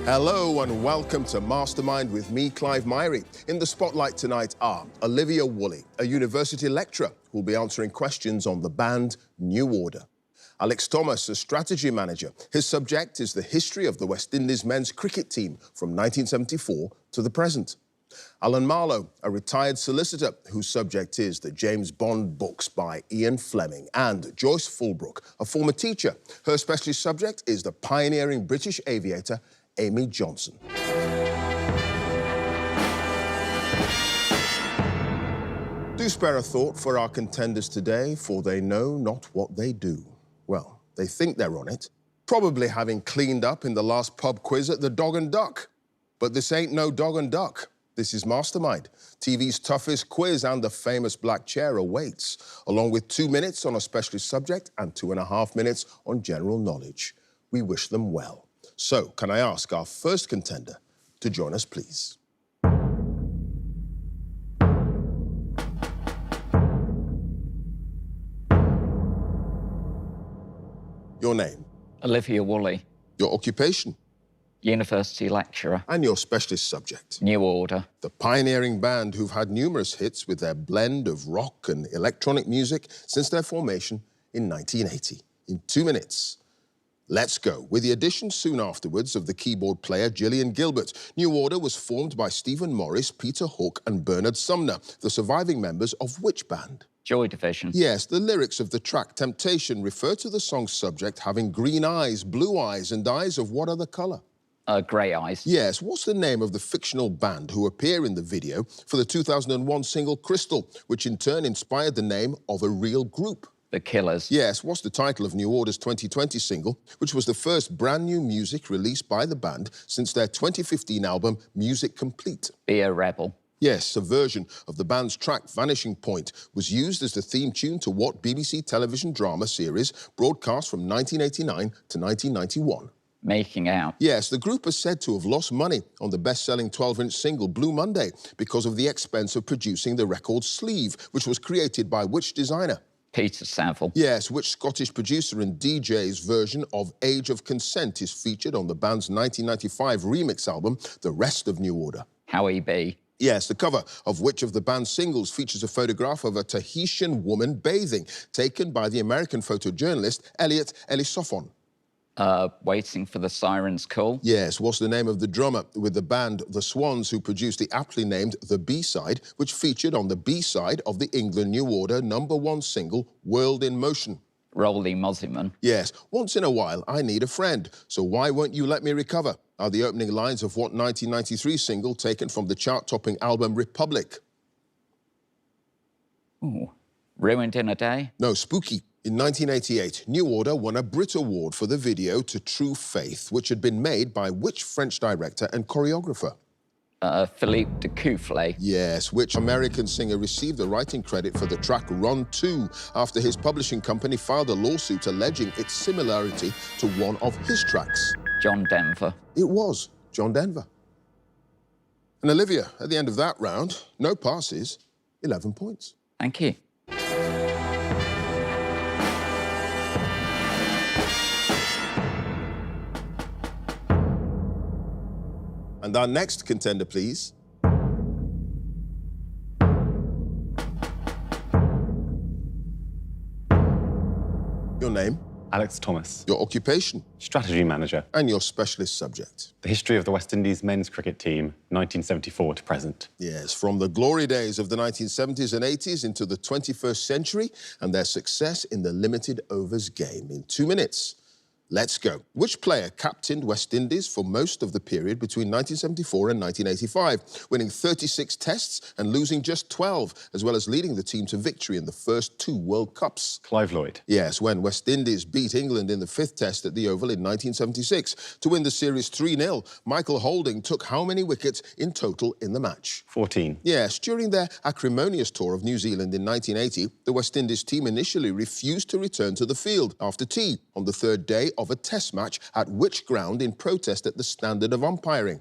Hello and welcome to Mastermind with me, Clive Myrie. In the spotlight tonight are Olivia Woolley, a university lecturer who will be answering questions on the band New Order. Alex Thomas, a strategy manager. His subject is the history of the West Indies men's cricket team from 1974 to the present. Alan Marlowe, a retired solicitor whose subject is the James Bond books by Ian Fleming. And Joyce Fulbrook, a former teacher. Her specialist subject is the pioneering British aviator Amy Johnson. Do spare a thought for our contenders today, for they know not what they do. Well, they think they're on it, probably having cleaned up in the last pub quiz at the Dog and Duck. But this ain't no Dog and Duck. This is Mastermind. TV's toughest quiz and the famous black chair awaits, along with 2 minutes on a specialist subject and 2.5 minutes on general knowledge. We wish them well. So, can I ask our first contender to join us, please? Your name? Olivia Woolley. Your occupation? University lecturer. And your specialist subject? New Order. The pioneering band who've had numerous hits with their blend of rock and electronic music since their formation in 1980. In 2 minutes, let's go. With the addition soon afterwards of the keyboard player Gillian Gilbert, New Order was formed by Stephen Morris, Peter Hook and Bernard Sumner, the surviving members of which band? Joy Division. Yes, the lyrics of the track Temptation refer to the song's subject having green eyes, blue eyes and eyes of what other colour? Grey Eyes. Yes, what's the name of the fictional band who appear in the video for the 2001 single Crystal, which in turn inspired the name of a real group? The Killers. Yes, what's the title of New Order's 2020 single, which was the first brand new music released by the band since their 2015 album Music Complete? Be a Rebel. Yes, a version of the band's track Vanishing Point was used as the theme tune to what BBC television drama series broadcast from 1989 to 1991? Making Out. Yes, the group is said to have lost money on the best-selling 12-inch single Blue Monday because of the expense of producing the record's sleeve, which was created by which designer? Peter Saville. Yes, which Scottish producer and DJ's version of Age of Consent is featured on the band's 1995 remix album, The Rest of New Order? Howie B. Yes, the cover of which of the band's singles features a photograph of a Tahitian woman bathing, taken by the American photojournalist Elliot Elissophon? Waiting for the Siren's Call. Yes, what's the name of the drummer with the band The Swans who produced the aptly named The B-Side, which featured on the B-side of the England New Order #1 single, World in Motion? Rolly Mosiman. Yes, once in a while I need a friend, so why won't you let me recover? Are the opening lines of what 1993 single taken from the chart-topping album Republic? Ooh. Ruined in a Day? No, Spooky. In 1988, New Order won a Brit Award for the video to True Faith, which had been made by which French director and choreographer? Philippe de Coufflet. Yes, which American singer received the writing credit for the track Run 2 after his publishing company filed a lawsuit alleging its similarity to one of his tracks? John Denver. It was John Denver. And Olivia, at the end of that round, no passes, 11 points. Thank you. And our next contender, please. Your name? Alex Thomas. Your occupation? Strategy manager. And your specialist subject? The history of the West Indies men's cricket team, 1974 to present. Yes, from the glory days of the 1970s and 80s into the 21st century and their success in the limited overs game. In 2 minutes, let's go. Which player captained West Indies for most of the period between 1974 and 1985, winning 36 tests and losing just 12, as well as leading the team to victory in the first 2 World Cups? Clive Lloyd. Yes, when West Indies beat England in the 5th test at the Oval in 1976 to win the series 3-0, Michael Holding took how many wickets in total in the match? 14. Yes, during their acrimonious tour of New Zealand in 1980, the West Indies team initially refused to return to the field after tea on the 3rd day of a test match at which ground in protest at the standard of umpiring?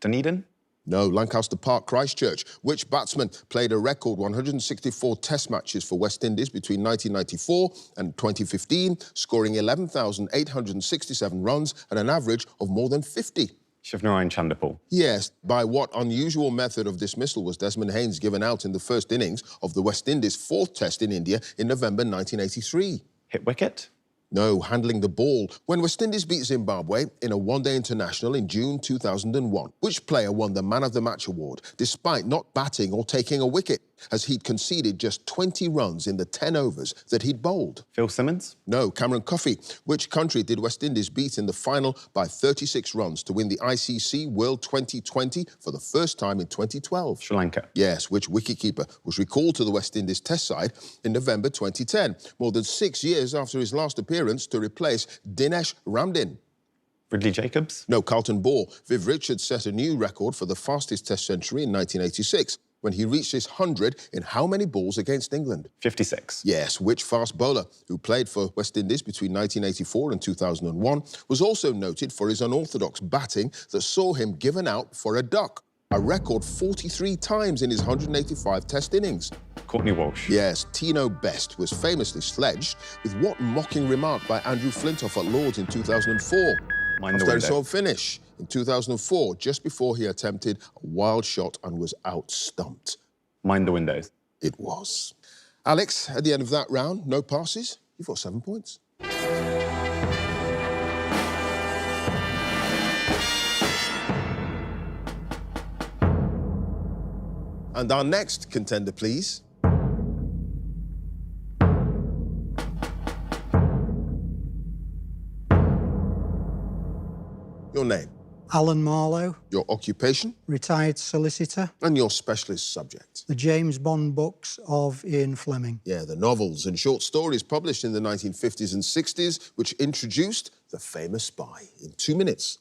Dunedin? No, Lancaster Park, Christchurch. Which batsman played a record 164 test matches for West Indies between 1994 and 2015, scoring 11,867 runs at an average of more than 50? Shivnarine Chanderpaul. Yes, by what unusual method of dismissal was Desmond Haynes given out in the first innings of the West Indies' fourth test in India in November 1983? Hit wicket. No, handling the ball. When West Indies beat Zimbabwe in a one-day international in June 2001, which player won the Man of the Match award despite not batting or taking a wicket, as he'd conceded just 20 runs in the 10 overs that he'd bowled? Phil Simmons. No, Cameron Coffey. Which country did West Indies beat in the final by 36 runs to win the ICC World 2020 for the first time in 2012? Sri Lanka. Yes, which wicketkeeper was recalled to the West Indies Test side in November 2010, more than 6 years after his last appearance, to replace Dinesh Ramdin? Ridley Jacobs. No, Carlton Ball. Viv Richards set a new record for the fastest Test century in 1986, when he reached his 100 in how many balls against England? 56. Yes, which fast bowler, who played for West Indies between 1984 and 2001, was also noted for his unorthodox batting that saw him given out for a duck, a record 43 times in his 185 Test innings? Courtney Walsh. Yes, Tino Best was famously sledged with what mocking remark by Andrew Flintoff at Lord's in 2004? Mind the After his window. home finish in 2004, just before he attempted a wild shot and was out-stumped. Mind the windows. It was. Alex, at the end of that round, no passes, you've got 7 points. And our next contender, please. Your name, Alan Marlowe, your occupation, retired solicitor. and your specialist subject. The James Bond books of Ian Fleming. Yeah, the novels and short stories published in the 1950s and 60s, which introduced the famous spy. In 2 minutes,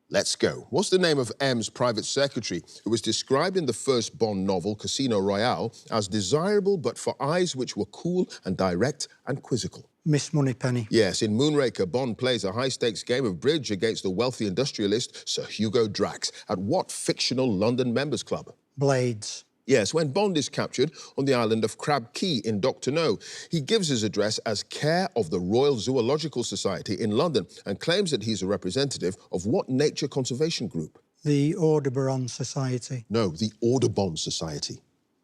let's go. What's the name of M's private secretary, who was described in the first Bond novel, Casino Royale, as desirable but for eyes which were cool and direct and quizzical? Miss Moneypenny. Yes, in Moonraker, Bond plays a high-stakes game of bridge against the wealthy industrialist Sir Hugo Drax at what fictional London members club? Blades. Yes, when Bond is captured on the island of Crab Key in Dr. No, he gives his address as care of the Royal Zoological Society in London and claims that he's a representative of what nature conservation group? The Audubon Society. No, the Audubon Society.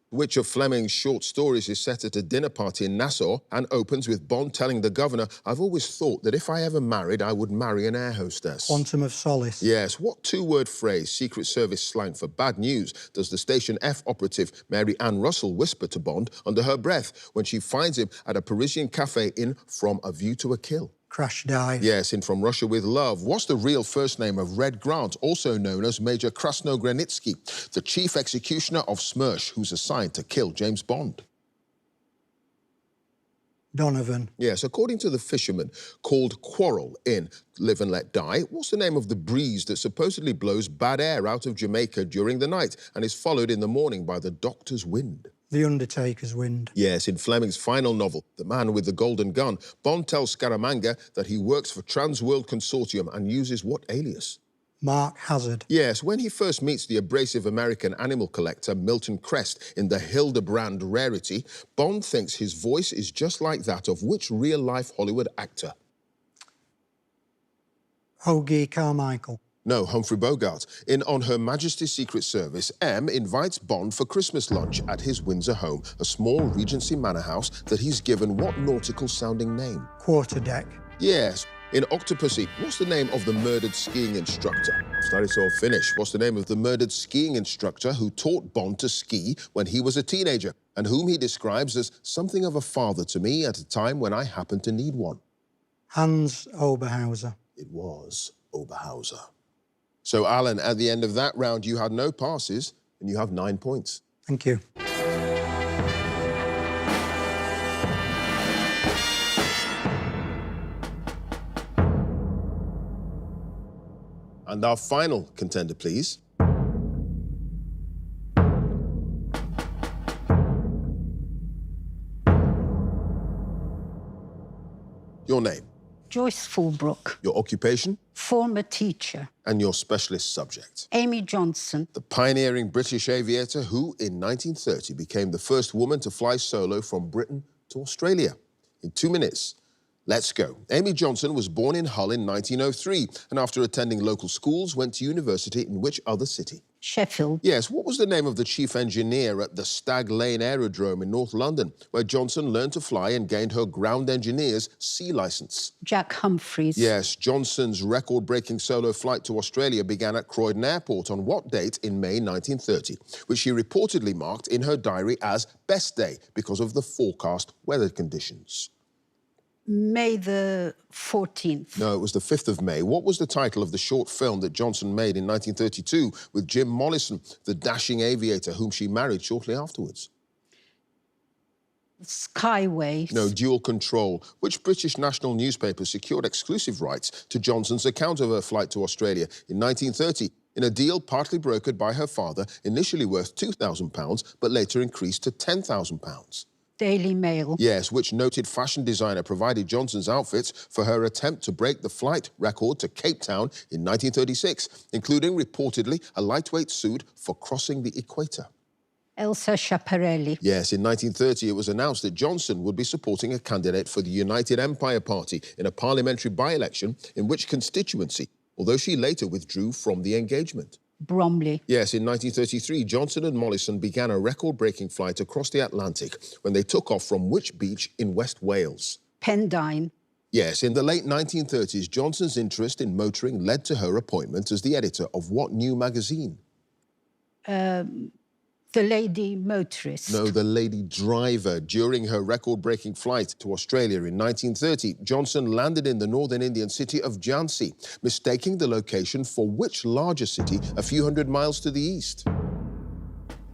Which of Fleming's short stories is set at a dinner party in Nassau and opens with Bond telling the governor, "I've always thought that if I ever married, I would marry an air hostess"? Quantum of Solace. Yes, what two-word phrase, Secret Service slang for bad news, does the Station F operative Mary Ann Russell whisper to Bond under her breath when she finds him at a Parisian cafe in From a View to a Kill? Crash Dive. Yes, in From Russia with Love. What's the real first name of Red Grant, also known as Major Krasnogranitsky, the chief executioner of Smersh, who's assigned to kill James Bond? Donovan. Yes, according to the fisherman called Quarrel in Live and Let Die, what's the name of the breeze that supposedly blows bad air out of Jamaica during the night and is followed in the morning by the Doctor's wind? The Undertaker's Wind. Yes, in Fleming's final novel, The Man with the Golden Gun, Bond tells Scaramanga that he works for Trans World Consortium and uses what alias? Mark Hazard. Yes, when he first meets the abrasive American animal collector Milton Crest in the Hildebrand Rarity, Bond thinks his voice is just like that of which real-life Hollywood actor? Hoagie Carmichael. No, Humphrey Bogart. In On Her Majesty's Secret Service, M invites Bond for Christmas lunch at his Windsor home, a small Regency manor house that he's given what nautical-sounding name? Quarterdeck. Yes. In Octopussy, what's the name of the murdered skiing instructor? Started to finish. What's the name of the murdered skiing instructor who taught Bond to ski when he was a teenager and whom he describes as something of a father to me at a time when I happened to need one? Hans Oberhauser. It was Oberhauser. So, Alan, at the end of that round, you had no passes and you have 9 points. Thank you. And our final contender, please. Your name, Joyce Fulbrook, your occupation, former teacher. and your specialist subject. Amy Johnson, The pioneering British aviator who, in 1930, became the first woman to fly solo from Britain to Australia. In 2 minutes, Let's go. Amy Johnson was born in Hull in 1903 and after attending local schools went to university in which other city? Sheffield. Yes, what was the name of the chief engineer at the Stag Lane Aerodrome in North London, where Johnson learned to fly and gained her ground engineer's C licence? Jack Humphreys. Yes, Johnson's record-breaking solo flight to Australia began at Croydon Airport on what date in May 1930, which she reportedly marked in her diary as best day because of the forecast weather conditions? May the 14th. No, it was the 5th of May. What was the title of the short film that Johnson made in 1932 with Jim Mollison, the dashing aviator whom she married shortly afterwards? Skyways. No, Dual Control. Which British national newspaper secured exclusive rights to Johnson's account of her flight to Australia in 1930 in a deal partly brokered by her father, initially worth £2,000 but later increased to £10,000? Daily Mail. Yes, which noted fashion designer provided Johnson's outfits for her attempt to break the flight record to Cape Town in 1936, including reportedly a lightweight suit for crossing the equator? Elsa Schiaparelli. Yes, in 1930 it was announced that Johnson would be supporting a candidate for the United Empire Party in a parliamentary by-election in which constituency, although she later withdrew from the engagement? Bromley. Yes, in 1933, Johnson and Mollison began a record-breaking flight across the Atlantic when they took off from which beach in West Wales? Pendine. Yes, in the late 1930s, Johnson's interest in motoring led to her appointment as the editor of what new magazine? The Lady Motorist. No, the Lady Driver. During her record-breaking flight to Australia in 1930, Johnson landed in the northern Indian city of Jhansi, mistaking the location for which larger city a few hundred miles to the east?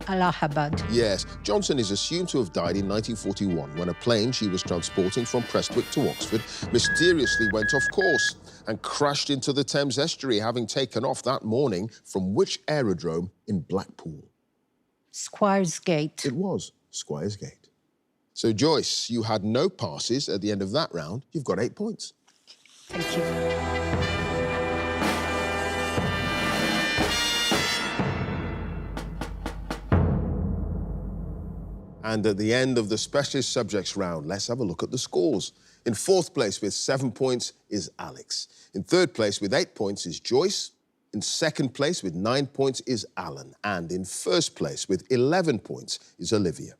Allahabad. Yes, Johnson is assumed to have died in 1941 when a plane she was transporting from Prestwick to Oxford mysteriously went off course and crashed into the Thames estuary, having taken off that morning from which aerodrome in Blackpool? Squires Gate. It was Squires Gate. So, Joyce, you had no passes at the end of that round. You've got 8 points. Thank you. And at the end of the specialist subjects round, let's have a look at the scores. In 4th place with 7 points is Alex. In 3rd place with 8 points is Joyce. In 2nd place with 9 points is Alan. And in 1st place with 11 points is Olivia.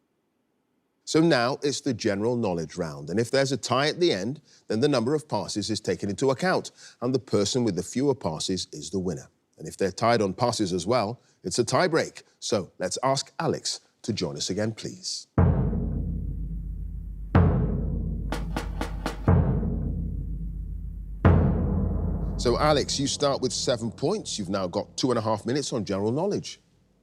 So now it's the general knowledge round. And if there's a tie at the end, then the number of passes is taken into account. And the person with the fewer passes is the winner. And if they're tied on passes as well, it's a tie break. So let's ask Alex to join us again, please. So, Alex, you start with 7 points. You've now got 2.5 minutes on general knowledge.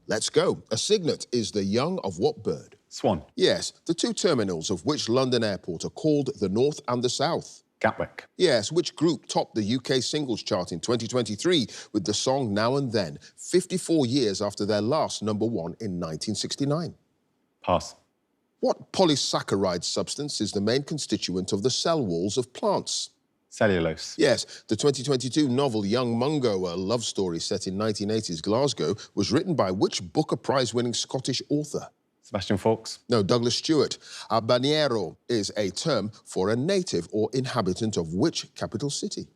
Let's go. A cygnet is the young of what bird? Swan. Yes. The 2 terminals of which London airport are called the North and the South? Gatwick. Yes. Which group topped the UK singles chart in 2023 with the song Now and Then, 54 years after their last #1 in 1969? Pass. What polysaccharide substance is the main constituent of the cell walls of plants? Cellulose. Yes, the 2022 novel Young Mungo, a love story set in 1980s Glasgow, was written by which Booker Prize-winning Scottish author? Sebastian Faulks. No, Douglas Stewart. Habanero is a term for a native or inhabitant of which capital city?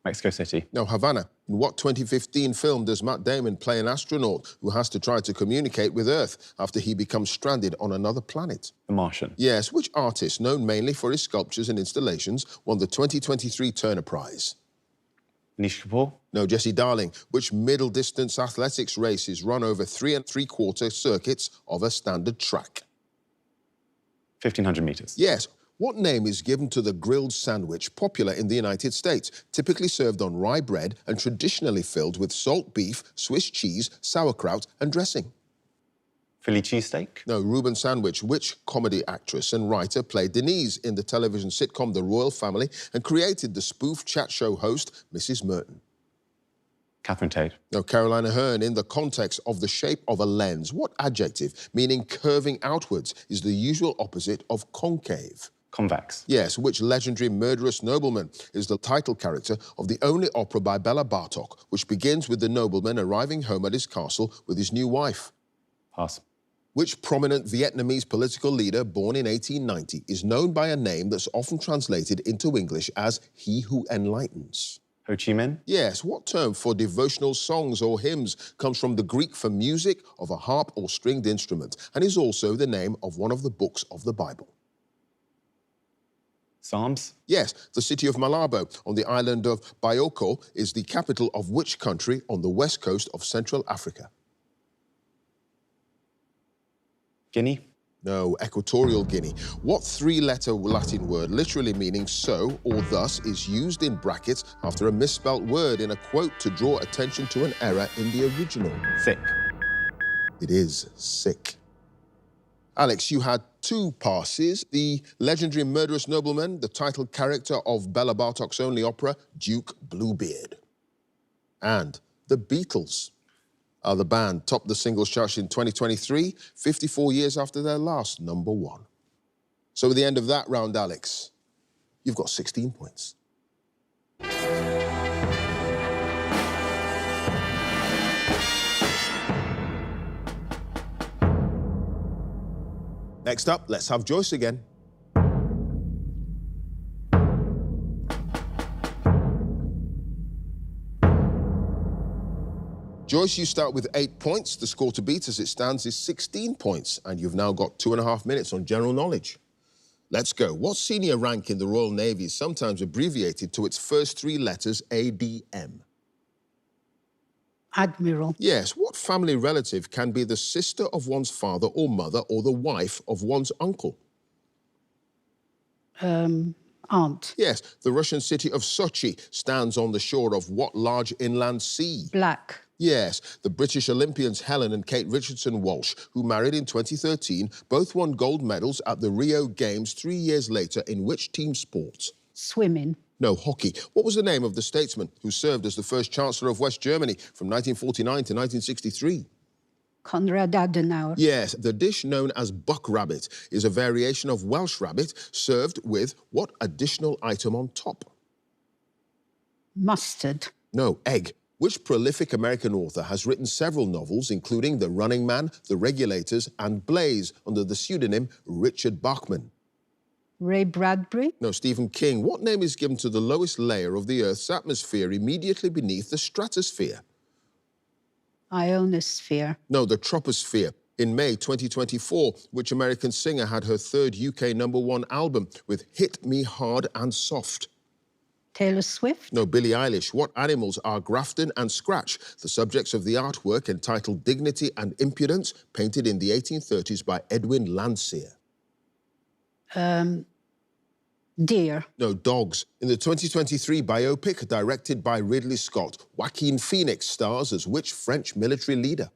Mexico City. No, Havana. In what 2015 film does Matt Damon play an astronaut who has to try to communicate with Earth after he becomes stranded on another planet? The Martian. Yes, which artist, known mainly for his sculptures and installations, won the 2023 Turner Prize? Anish Kapoor. No, Jesse Darling. Which middle-distance athletics race is run over 3 3/4 circuits of a standard track? 1,500 metres. Yes. What name is given to the grilled sandwich popular in the United States, typically served on rye bread and traditionally filled with salt beef, Swiss cheese, sauerkraut and dressing? Philly cheesesteak. No, Reuben Sandwich. Which comedy actress and writer played Denise in the television sitcom The Royal Family and created the spoof chat show host Mrs. Merton? Catherine Tate. No, Caroline Aherne. In the context of the shape of a lens, what adjective, meaning curving outwards, is the usual opposite of concave? Convex. Yes, which legendary murderous nobleman is the title character of the only opera by Bela Bartok, which begins with the nobleman arriving home at his castle with his new wife? Pass. Which prominent Vietnamese political leader born in 1890 is known by a name that's often translated into English as He Who Enlightens? Ho Chi Minh? Yes, what term for devotional songs or hymns comes from the Greek for music of a harp or stringed instrument and is also the name of one of the books of the Bible? Psalms? Yes, the city of Malabo on the island of Bioko is the capital of which country on the west coast of Central Africa? Guinea? No, Equatorial Guinea. What three-letter Latin word, literally meaning so or thus, is used in brackets after a misspelt word in a quote to draw attention to an error in the original? Sick. It is sick. Alex, you had 2 passes. The legendary murderous nobleman, the title character of Bela Bartok's only opera, Duke Bluebeard. And the Beatles. The band topped the singles chart in 2023, 54 years after their last #1. So at the end of that round, Alex, you've got 16 points. Next up, let's have Joyce again. Joyce, you start with 8 points. The score to beat as it stands is 16 points, and you've now got 2.5 minutes on general knowledge. Let's go. What senior rank in the Royal Navy is sometimes abbreviated to its first 3 letters, ADM? Admiral. Yes, what family relative can be the sister of one's father or mother or the wife of one's uncle? Aunt. Yes, the Russian city of Sochi stands on the shore of what large inland sea? Black. Yes, the British Olympians Helen and Kate Richardson Walsh, who married in 2013, both won gold medals at the Rio Games 3 years later in which team sport? Swimming. No, hockey. What was the name of the statesman who served as the first Chancellor of West Germany from 1949 to 1963? Konrad Adenauer. Yes, the dish known as buck rabbit is a variation of Welsh rabbit served with what additional item on top? Mustard. No, egg. Which prolific American author has written several novels, including The Running Man, The Regulators, and Blaze, under the pseudonym Richard Bachman? Ray Bradbury. No, Stephen King. What name is given to the lowest layer of the Earth's atmosphere immediately beneath the stratosphere? Ionosphere. No, the troposphere. In May 2024, which American singer had her 3rd UK #1 album with Hit Me Hard and Soft? Taylor Swift. No, Billie Eilish. What animals are Grafton and Scratch, the subjects of the artwork entitled Dignity and Impudence, painted in the 1830s by Edwin Landseer? Deer. No, dogs. In the 2023 biopic directed by Ridley Scott, Joaquin Phoenix stars as which French military leader?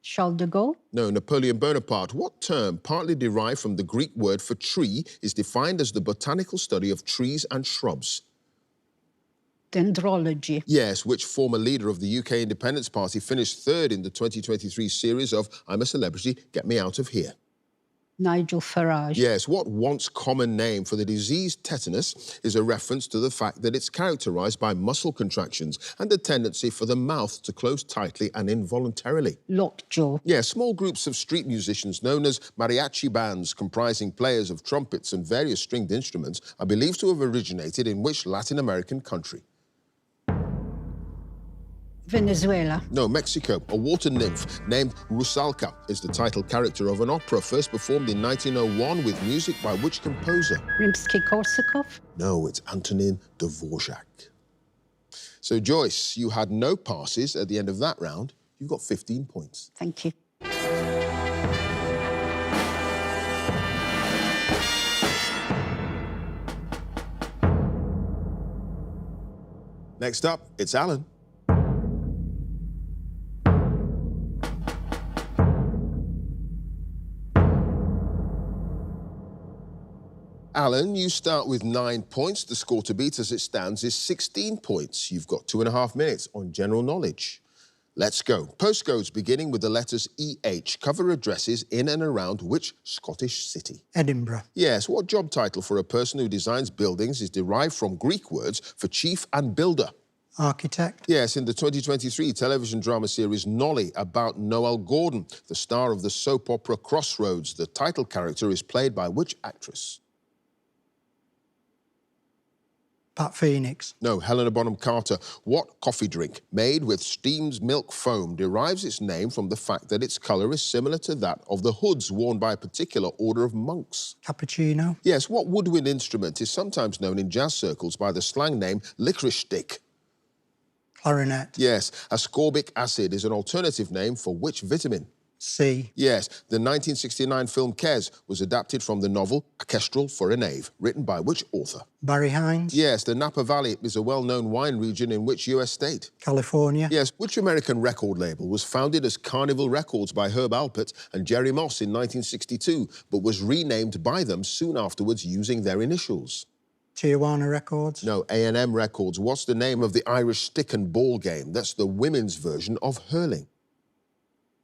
Charles de Gaulle. No, Napoleon Bonaparte. What term, partly derived from the Greek word for tree, is defined as the botanical study of trees and shrubs? Dendrology. Yes, which former leader of the UK Independence Party finished 3rd in the 2023 series of I'm a Celebrity, Get Me Out of Here? Nigel Farage. Yes, what once common name for the disease tetanus is a reference to the fact that it's characterized by muscle contractions and the tendency for the mouth to close tightly and involuntarily? Lockjaw. Yes, small groups of street musicians known as mariachi bands comprising players of trumpets and various stringed instruments are believed to have originated in which Latin American country? Venezuela. No, Mexico. A water nymph named Rusalka is the title character of an opera first performed in 1901 with music by which composer? Rimsky-Korsakov. No, it's Antonin Dvorak. So, Joyce, you had no passes at the end of that round. You've got 15 points. Thank you. Next up, it's Alan. Alan, you start with 9 points. The score to beat as it stands is 16 points. You've got 2.5 minutes on general knowledge. Let's go. Postcodes beginning with the letters EH cover addresses in and around which Scottish city? Edinburgh. Yes, what job title for a person who designs buildings is derived from Greek words for chief and builder? Architect. Yes, in the 2023 television drama series Nolly about Noel Gordon, the star of the soap opera Crossroads, the title character is played by which actress? Pat Phoenix. No, Helena Bonham Carter. What coffee drink made with steamed milk foam derives its name from the fact that its colour is similar to that of the hoods worn by a particular order of monks? Cappuccino. Yes, what woodwind instrument is sometimes known in jazz circles by the slang name licorice stick? Clarinet. Yes, ascorbic acid is an alternative name for which vitamin? C. Yes, the 1969 film Kes was adapted from the novel A Kestrel for a Knave, written by which author? Barry Hines. Yes, the Napa Valley is a well-known wine region in which US state? California. Yes, which American record label was founded as Carnival Records by Herb Alpert and Jerry Moss in 1962, but was renamed by them soon afterwards using their initials? Tijuana Records. No, A&M Records. What's the name of the Irish stick and ball game? That's the women's version of hurling.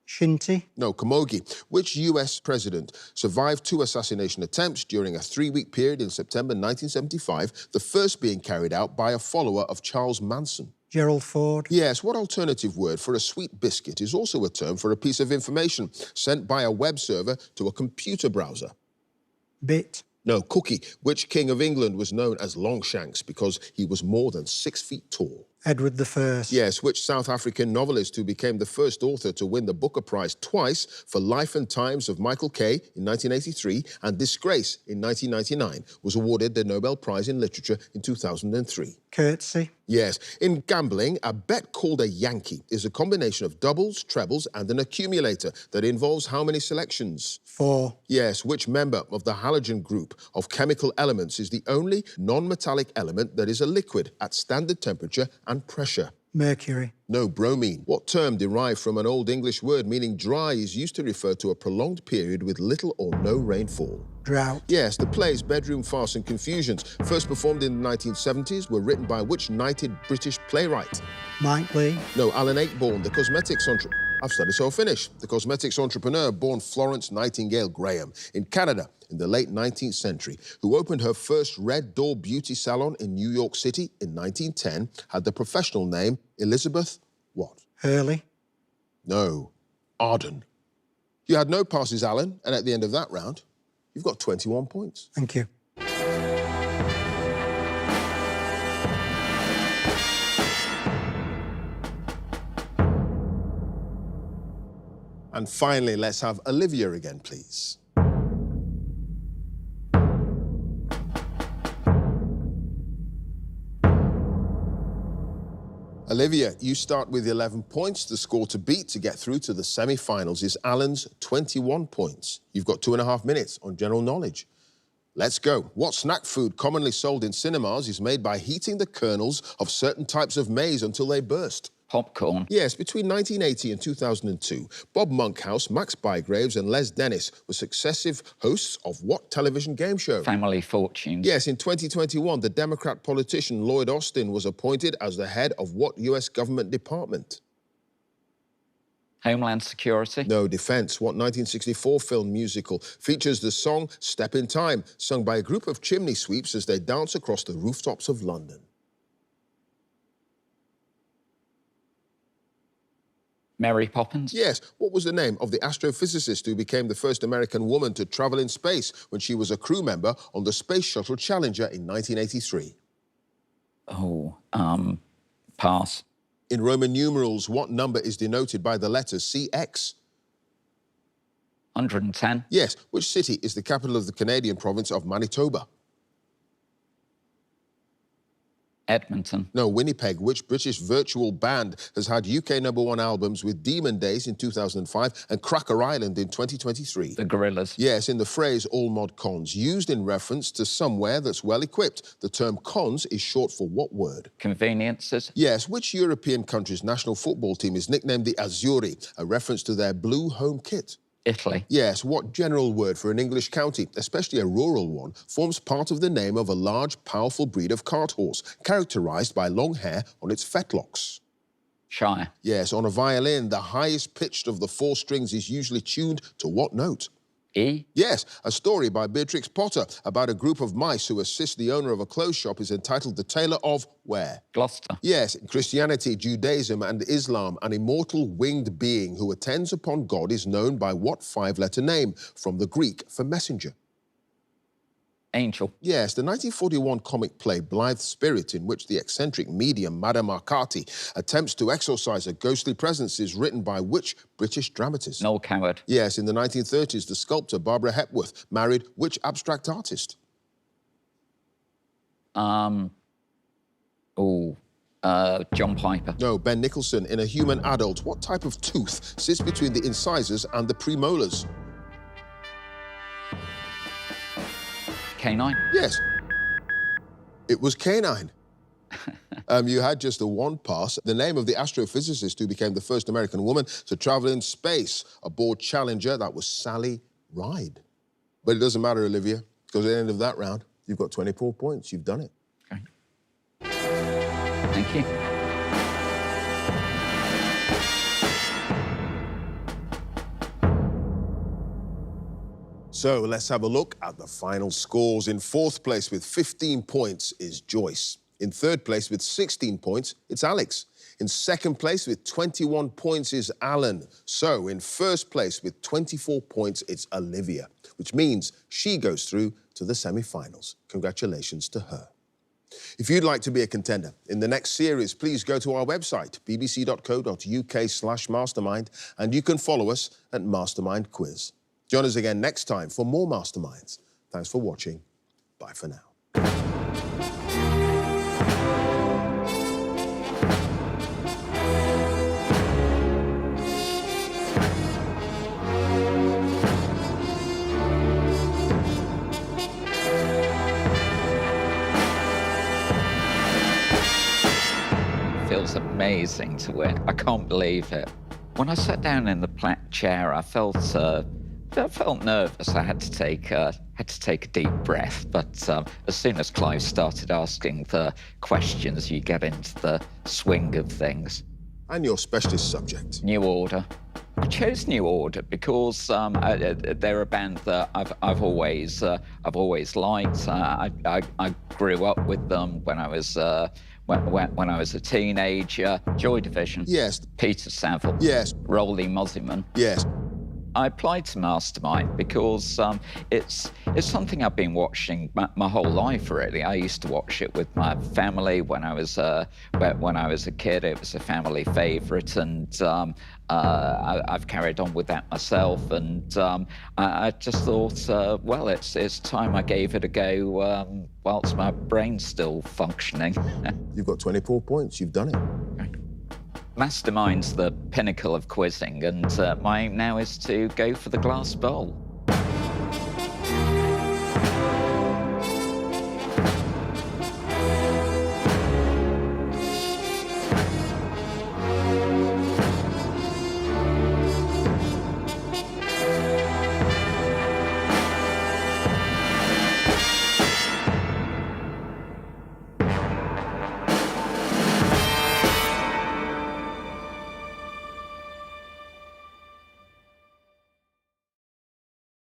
Shinty. No, Camogie. Which US president survived 2 assassination attempts during a 3-week period in September 1975, the first being carried out by a follower of Charles Manson? Gerald Ford. Yes, what alternative word for a sweet biscuit is also a term for a piece of information sent by a web server to a computer browser? Bit. No, Cookie. Which king of England was known as Longshanks because he was more than 6 feet tall? Edward I. Yes, which South African novelist who became the first author to win the Booker Prize twice for Life and Times of Michael Kay in 1983 and Disgrace in 1999 was awarded the Nobel Prize in Literature in 2003? Curtsy. Yes, in gambling, a bet called a Yankee is a combination of doubles, trebles and an accumulator that involves how many selections? 4. Yes, which member of the halogen group of chemical elements is the only non-metallic element that is a liquid at standard temperature and pressure? Mercury. No, bromine. What term derived from an Old English word meaning dry is used to refer to a prolonged period with little or no rainfall? Drought. Yes, the plays Bedroom Farce and Confusions, first performed in the 1970s, were written by which knighted British playwright? Mike Lee. No, Alan Ayckbourn, the cosmetics entrepreneur. I've studied so finished. The cosmetics entrepreneur born Florence Nightingale Graham in Canada in the late 19th century, who opened her first Red Door beauty salon in New York City in 1910, had the professional name Elizabeth what? Hurley. No, Arden. You had no passes, Alan, and at the end of that round, you've got 21 points. Thank you. And finally, let's have Olivia again, please. Olivia, you start with 11 points. The score to beat to get through to the semi-finals is Alan's 21 points. You've got 2.5 minutes on general knowledge. Let's go. What snack food commonly sold in cinemas is made by heating the kernels of certain types of maize until they burst? Popcorn. Yes, between 1980 and 2002, Bob Monkhouse, Max Bygraves and Les Dennis were successive hosts of what television game show? Family Fortunes. Yes, in 2021, the Democrat politician Lloyd Austin was appointed as the head of what US government department? Homeland Security. No, Defense. What 1964 film musical features the song Step in Time, sung by a group of chimney sweeps as they dance across the rooftops of London? Mary Poppins. Yes. What was the name of the astrophysicist who became the first American woman to travel in space when she was a crew member on the Space Shuttle Challenger in 1983? Oh, pass. In Roman numerals, what number is denoted by the letter CX? 110. Yes. Which city is the capital of the Canadian province of Manitoba? Edmonton. No, Winnipeg. Which British virtual band has had UK #1 albums with Demon Days in 2005 and Cracker Island in 2023? The Gorillas. Yes, in the phrase all mod cons, used in reference to somewhere that's well equipped. The term cons is short for what word? Conveniences. Yes, which European country's national football team is nicknamed the Azzurri, a reference to their blue home kit? Italy. Yes, what general word for an English county, especially a rural one, forms part of the name of a large, powerful breed of cart horse, characterised by long hair on its fetlocks? Shire. Yes, on a violin, the highest pitched of the 4 strings is usually tuned to what note? E. Yes, a story by Beatrix Potter about a group of mice who assist the owner of a clothes shop is entitled The Tailor of where? Gloucester. Yes, in Christianity, Judaism and Islam, an immortal winged being who attends upon God is known by what 5-letter name? From the Greek for messenger. Angel. Yes, the 1941 comic play Blithe Spirit, in which the eccentric medium Madame Arcati attempts to exorcise a ghostly presence, is written by which British dramatist? Noel Coward. Yes, in the 1930s, the sculptor Barbara Hepworth married which abstract artist? John Piper. No, Ben Nicholson. In a human adult, what type of tooth sits between the incisors and the premolars? Canine. Yes, it was canine. You had just the one pass. The name of the astrophysicist who became the first American woman to travel in space aboard Challenger, that was Sally Ride. But it doesn't matter, Olivia, because at the end of that round, you've got 24 points. You've done it. Okay. Thank you. So let's have a look at the final scores. In 4th place with 15 points is Joyce. In 3rd place with 16 points, it's Alex. In 2nd place with 21 points is Alan. So in 1st place with 24 points, it's Olivia, which means she goes through to the semi-finals. Congratulations to her. If you'd like to be a contender in the next series, please go to our website, bbc.co.uk/mastermind, and you can follow us at Mastermind Quiz. Join us again next time for more Masterminds. Thanks for watching. Bye for now. Feels amazing to win. I can't believe it. When I sat down in the chair, I felt nervous. I had to take a deep breath. But as soon as Clive started asking the questions, you get into the swing of things. And your specialist subject? New Order. I chose New Order because they're a band that I've always liked. I grew up with them when I was when I was a teenager. Joy Division. Yes. Peter Saville. Yes. Rolly Muzzyman. Yes. I applied to Mastermind because it's something I've been watching my whole life, really. I used to watch it with my family when I was a kid. It was a family favourite, and I've carried on with that myself. And I just thought, well, it's time I gave it a go whilst my brain's still functioning. You've got 24 points. You've done it. Mastermind's the pinnacle of quizzing, and my aim now is to go for the glass bowl.